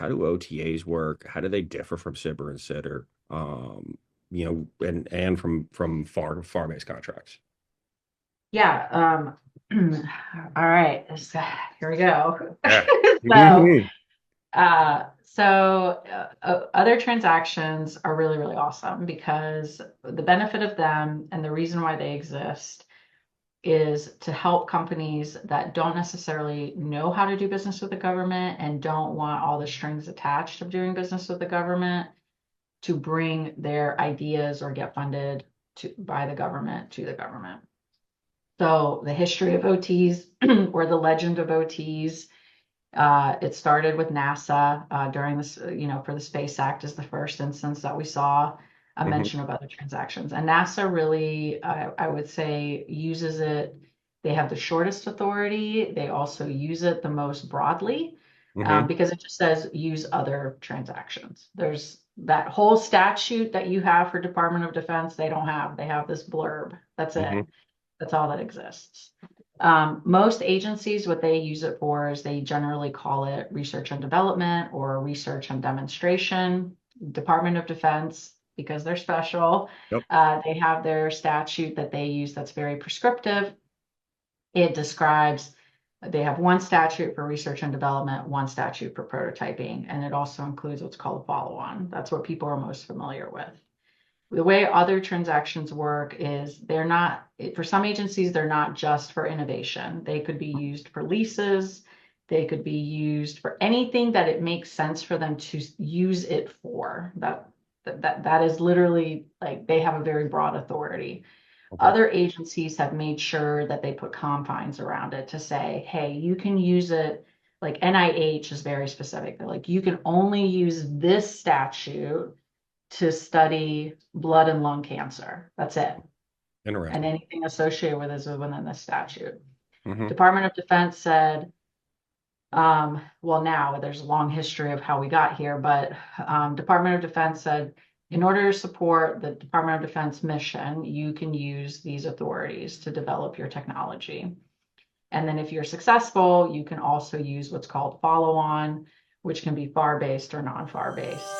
how do OTAs work? How do they differ from SBIR and STTR? And from FAR-based contracts. Yeah. All right. Here we go. Yeah. So, Mhm. other transactions are really, really awesome because the benefit of them and the reason why they exist is to help companies that don't necessarily know how to do business with the government and don't want all the strings attached of doing business with the government to bring their ideas or get funded by the government to the government. So the history of OTs or the legend of OTs, it started with NASA during this, for the Space Act is the first instance that we saw a Mhm. mention of other transactions. And NASA really, I would say, uses it. They have the shortest authority. They also use it the most broadly Mhm. because it just says use other transactions. There's that whole statute that you have for Department of Defense, they don't have. They have this blurb. That's it. Mhm. That's all that exists. Most agencies, what they use it for is they generally call it research and development or research and demonstration. Department of Defense, because they're special, Yep. they have their statute that they use that's very prescriptive. It describes, they have one statute for research and development, one statute for prototyping, and it also includes what's called a follow-on. That's what people are most familiar with. The way other transactions work is they're not, for some agencies, they're not just for innovation. They could be used for leases. They could be used for anything that it makes sense for them to use it for. That is literally like they have a very broad authority. Okay. Other agencies have made sure that they put confines around it to say, hey, you can use it. Like NIH is very specific. They're like, you can only use this statute to study blood and lung cancer. That's it. And Interesting. anything associated with it is within the statute. Mhm. Department of Defense said, well, now there's a long history of how we got here, but Department of Defense said, in order to support the Department of Defense mission, you can use these authorities to develop your technology. And then if you're successful, you can also use what's called follow-on, which can be FAR-based or non-FAR based.